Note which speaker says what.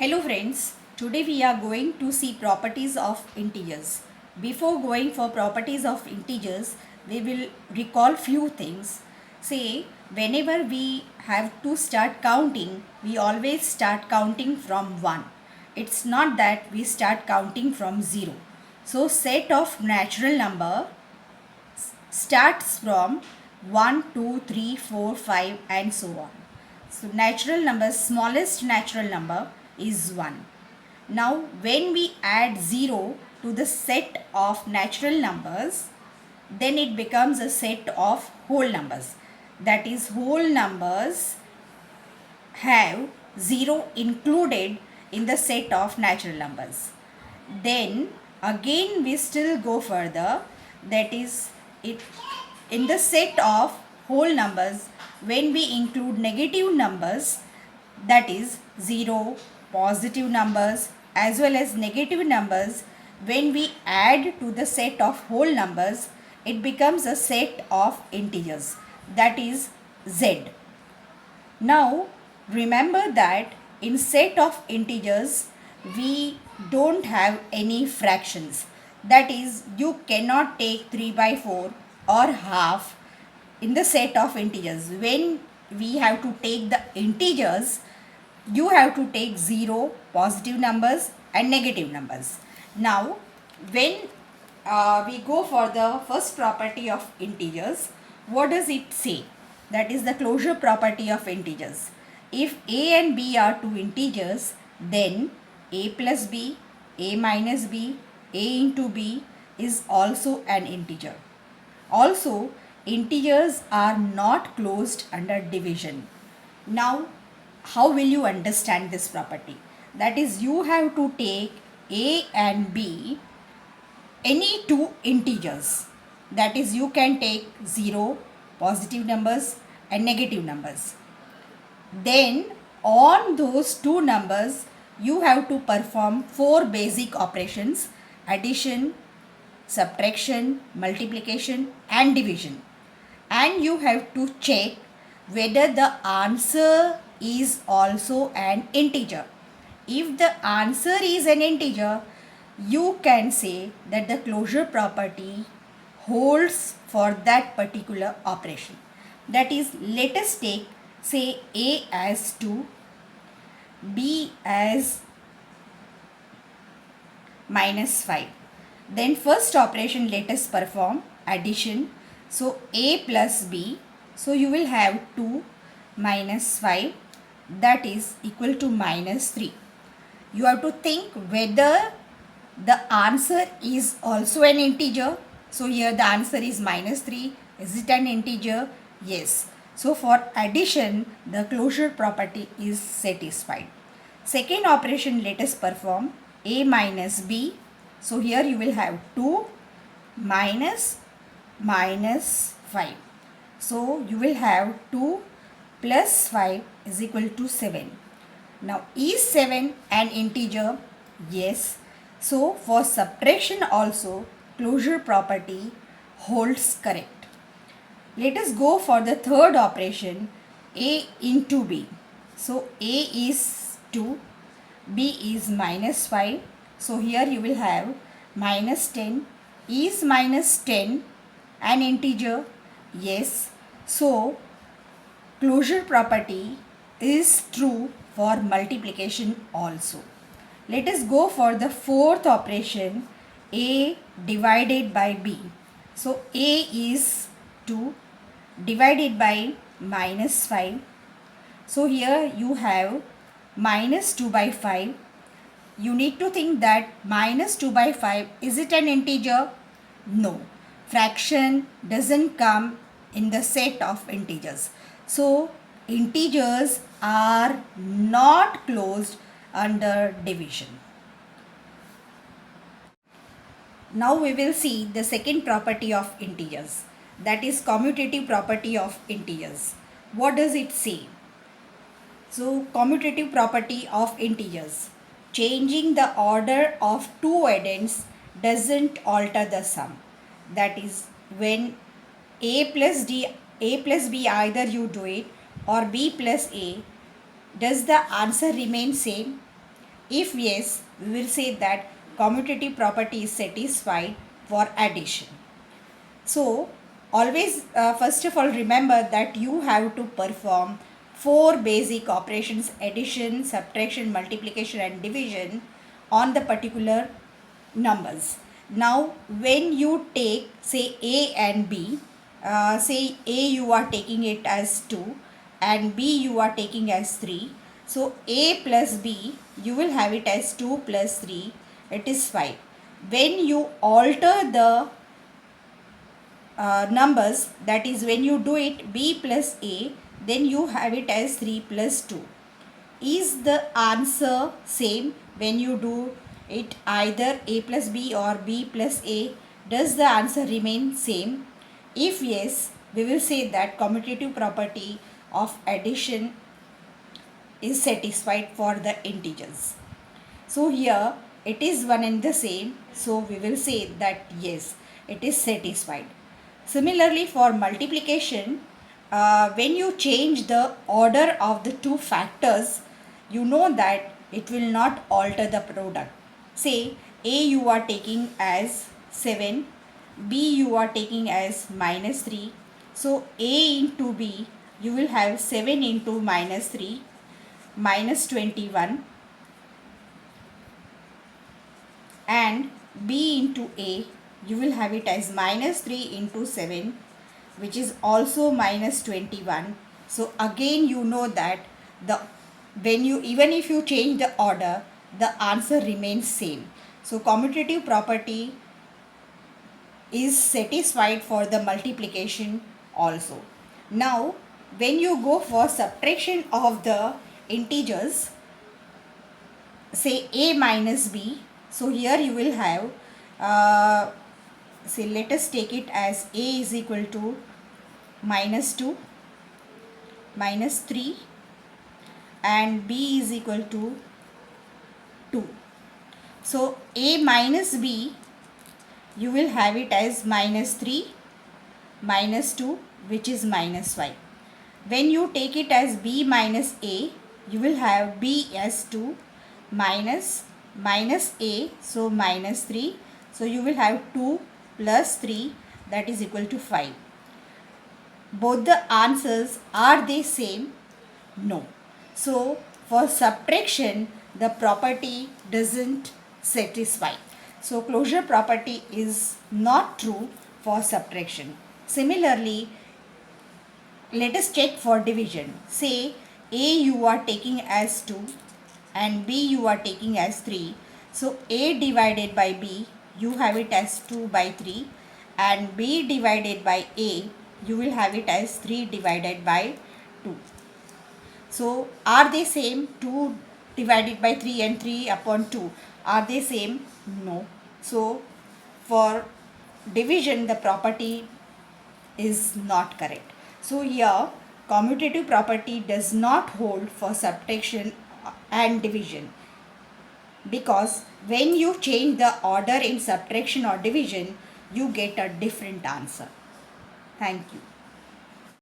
Speaker 1: Hello friends, today we are going to see properties of integers. Before going for properties of integers, we will recall few things. Say, whenever we have to start counting, we always start counting from 1. It's not that we start counting from 0. So set of natural number starts from 1, 2, 3, 4, 5 and so on. So natural number, smallest natural number is 1. Now when we add 0 to the set of natural numbers, then it becomes a set of whole numbers. That is, whole numbers have 0 included in the set of natural numbers. Then again we still go further, that is, it in the set of whole numbers, when we include negative numbers, that is 0, positive numbers as well as negative numbers, when we add to the set of whole numbers, it becomes a set of integers, that is Z. Now remember that in set of integers we don't have any fractions. That is, you cannot take 3 by 4 or half in the set of integers. When we have to take the integers, you have to take 0, positive numbers and negative numbers. Now when we go for the first property of integers, what does it say? That is the closure property of integers. If a and b are two integers, then a plus b, a minus b, a into b is also an integer. Also, integers are not closed under division. Now, how will you understand this property? That is, you have to take a and b, any two integers. That is, you can take 0, positive numbers and negative numbers. Then on those two numbers, you have to perform 4 basic operations: addition, subtraction, multiplication and division. And you have to check whether the answer is also an integer. If the answer is an integer, you can say that the closure property holds for that particular operation. That is, let us take, say, a as 2, b as minus 5. Then first operation, let us perform addition. So a plus b, so you will have 2 minus 5, that is equal to minus 3. You have to think whether the answer is also an integer. So here the answer is minus 3. Is it an integer? Yes. So for addition, the closure property is satisfied. Second operation, let us perform a minus b. So here you will have 2 minus 5. So you will have 2 plus 5 is equal to 7. Now is 7 an integer? Yes. So for subtraction also, closure property holds correct. Let us go for the third operation, a into b. So a is 2, b is minus 5. So here you will have minus 10. Is minus 10 an integer? Yes. So closure property is true for multiplication also. Let us go for the fourth operation, a divided by b. So a is 2 divided by minus 5. So here you have minus 2 by 5. You need to think that minus 2 by 5, is it an integer? No. Fraction doesn't come in the set of integers. So integers are not closed under division. Now we will see the second property of integers, that is commutative property of integers. What does it say? So commutative property of integers: changing the order of two addends doesn't alter the sum. That is, when a plus b, either you do it, or b plus a, does the answer remain same? If yes, we will say that commutative property is satisfied for addition. So always first of all remember that you have to perform four basic operations: addition, subtraction, multiplication and division on the particular numbers. Now when you take say A and B, say A you are taking it as 2 and B you are taking as 3. So A plus B you will have it as 2 plus 3, it is 5. When you alter the numbers, that is when you do it B plus A, then you have it as 3 plus 2. Is the answer same when you do it either A plus B or B plus A? Does the answer remain same? If yes, we will say that commutative property of addition is satisfied for the integers. So here it is one and the same, so we will say that yes, it is satisfied. Similarly for multiplication, when you change the order of the two factors, you know that it will not alter the product. Say A you are taking as 7, B you are taking as minus 3. So A into B, you will have 7 into minus 3, minus 21, and B into A, you will have it as minus 3 into 7, which is also minus 21. So again you know that the when you even if you change the order, the answer remains same. So commutative property is satisfied for the multiplication also. Now when you go for subtraction of the integers, say A minus B, so here you will have say let us take it as A is equal to minus 2, minus 3 and B is equal to 2. So A minus B, you will have it as minus 3, minus 2, which is minus 5. When you take it as B minus A, you will have B as 2 minus A, so minus 3. So you will have 2 plus 3, that is equal to 5. Both the answers, are they same? No. So for subtraction, the property doesn't satisfy. So closure property is not true for subtraction. Similarly, let us check for division. Say A you are taking as 2 and B you are taking as 3. So A divided by B, you have it as 2 by 3, and B divided by A, you will have it as 3 divided by 2. So are they same? 2 divided by 3 and 3 upon 2. Are they same? No. So for division, the property is not correct. So here commutative property does not hold for subtraction and division, because when you change the order in subtraction or division, you get a different answer. Thank you.